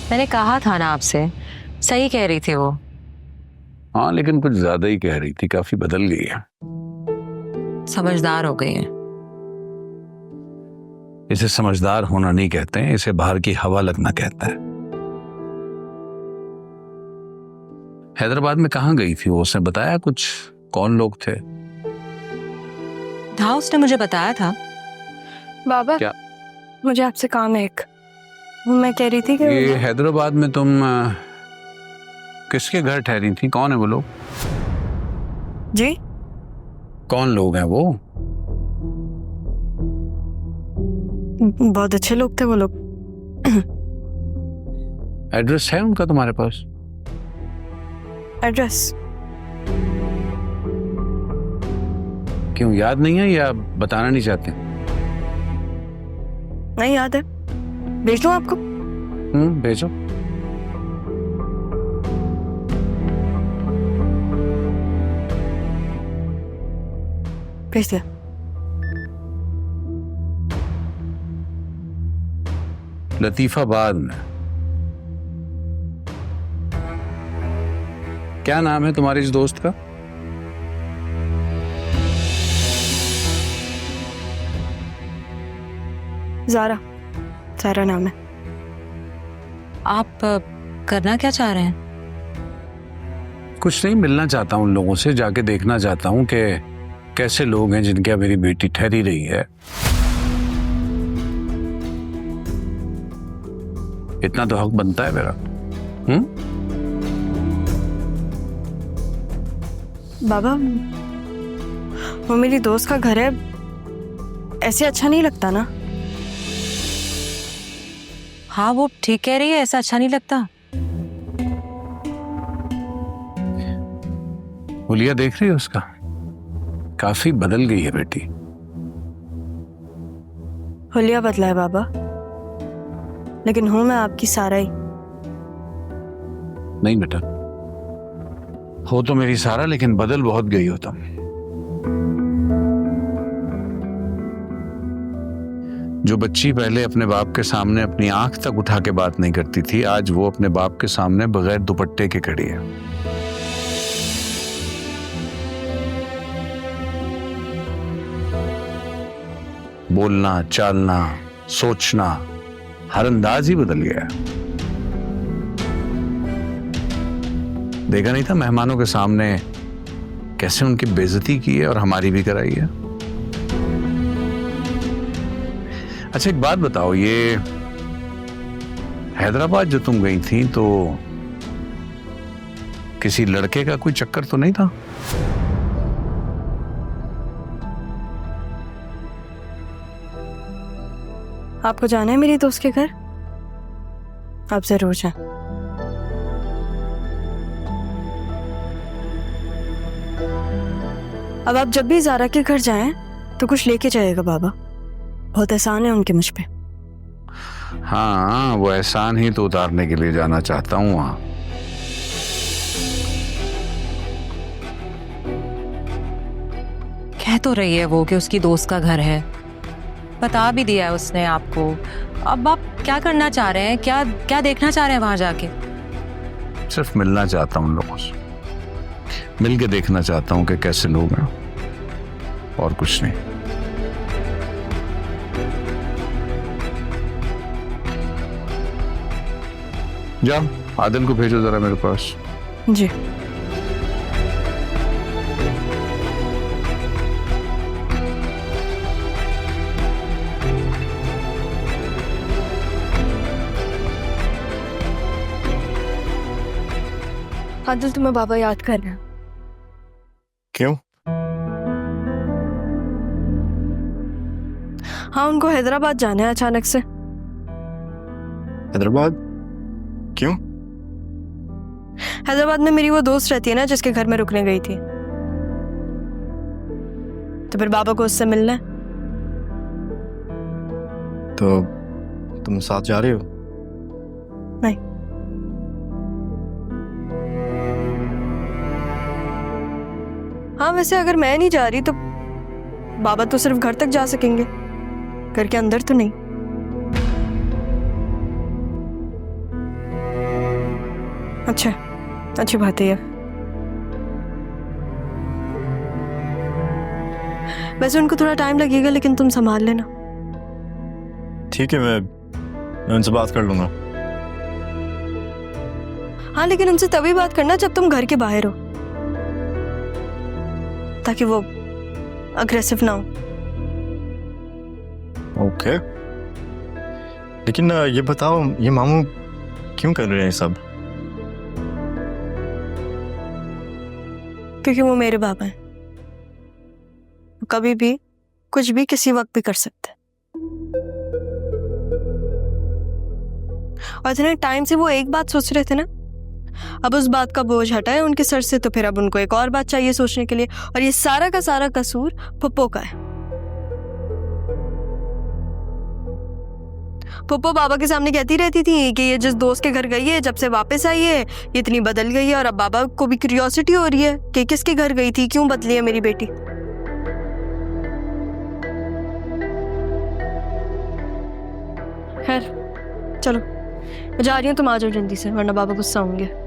मैंने कहा था ना आपसे, सही कह रही थी वो। हाँ, लेकिन कुछ ज्यादा ही कह रही थी, काफी बदल गई है। समझदार हो गई है। इसे समझदार होना नहीं कहते हैं, इसे बाहर की हवा लगना कहता है। हैदराबाद में कहाँ गई थी वो, उसने बताया कुछ? कौन लोग थे? था, उसने मुझे बताया था। बाबा क्या? मुझे आपसे काम है एक। मैं कह रही थी कि ये हैदराबाद में तुम किसके घर ठहरी थी? कौन है वो लोग? जी कौन लोग हैं वो? बहुत अच्छे लोग थे वो लोग। एड्रेस है उनका तुम्हारे पास? एड्रेस क्यों, याद नहीं है या बताना नहीं चाहते? नहीं याद है, भेज दूं आपको? भेजो। भेज दिया। लतीफाबाद में। क्या नाम है तुम्हारे इस दोस्त का? ज़ारा, ज़ारा नाम है। आप करना क्या चाह रहे हैं? कुछ नहीं, मिलना चाहता हूँ उन लोगों से, जाके देखना चाहता हूँ कि कैसे लोग हैं जिनके यहाँ मेरी बेटी ठहरी रही है। इतना तो हक बनता है मेरा। बाबा वो मेरी दोस्त का घर है, ऐसे अच्छा नहीं लगता ना। हाँ, वो ठीक कह रही है, ऐसा अच्छा नहीं लगता। हुलिया देख रही है उसका, काफी बदल गई है बेटी। हुलिया बदला है बाबा, लेकिन हूं मैं आपकी सारा ही। नहीं बेटा, हो तो मेरी सारा, लेकिन बदल बहुत गई हो तुम। जो बच्ची पहले अपने बाप के सामने अपनी आंख तक उठा के बात नहीं करती थी, आज वो अपने बाप के सामने बगैर दुपट्टे के खड़ी है। बोलना, चालना, सोचना, हर अंदाज ही बदल गया है। देखा नहीं था मेहमानों के सामने कैसे उनकी बेइज्जती की है और हमारी भी कराई है। अच्छा एक बात बताओ, ये हैदराबाद जो तुम गई थी तो किसी लड़के का कोई चक्कर तो नहीं था? आपको जाना है मेरी दोस्त के घर? आप जरूर जाएं। अब आप जब भी ज़ारा के घर जाएं तो कुछ लेके जाइएगा बाबा, बहुत एहसान है उनके मुझ पे। हाँ, वो एहसान ही तो उतारने के लिए जाना चाहता हूँ वहां। कह तो रही है वो कि उसकी दोस्त का घर है, बता भी दिया है उसने आपको। अब आप क्या करना चाह रहे हैं? क्या क्या देखना चाह रहे हैं वहां जाके? सिर्फ मिलना चाहता हूँ उन लोगों से, मिल के देखना चाहता हूँ कि कैसे लोग हैं, और कुछ नहीं। जाओ, आदिल को भेजो जरा मेरे पास। जी। आदिल तुम्हें बाबा याद कर रहे हैं। क्यों? हाँ, उनको हैदराबाद जाना है अचानक से। हैदराबाद क्यों? हैदराबाद में मेरी वो दोस्त रहती है ना जिसके घर में रुकने गई थी, तो फिर बाबा को उससे मिलना है। तो तुम साथ जा रहे हो? नहीं। हाँ, वैसे अगर मैं नहीं जा रही तो बाबा तो सिर्फ घर तक जा सकेंगे, घर के अंदर तो नहीं। अच्छा, अच्छी बात है ये। वैसे उनको थोड़ा टाइम लगेगा, लेकिन तुम संभाल लेना। ठीक है, मैं उनसे बात कर लूंगा। हाँ, लेकिन उनसे तभी बात करना जब तुम घर के बाहर हो, ताकि वो अग्रेसिव ना हो। ओके, लेकिन ये बताओ, ये मामू क्यों कर रहे हैं सब? क्योंकि वो मेरे बाबा हैं। वो कभी भी कुछ भी किसी वक्त भी कर सकते हैं। और इतने टाइम से वो एक बात सोच रहे थे ना, अब उस बात का बोझ हटा है उनके सर से, तो फिर अब उनको एक और बात चाहिए सोचने के लिए। और ये सारा का सारा कसूर पप्पो का है। पप्पो बाबा के सामने कहती रहती थी कि ये जिस दोस्त के घर गई है, जब से वापस आई है ये इतनी बदल गई है। और अब बाबा को भी क्यूरियोसिटी हो रही है कि किसके घर गई थी, क्यों बदली है मेरी बेटी। खैर चलो, मैं जा रही हूँ, तुम आ जाओ जल्दी से, वरना बाबा गुस्सा होंगे।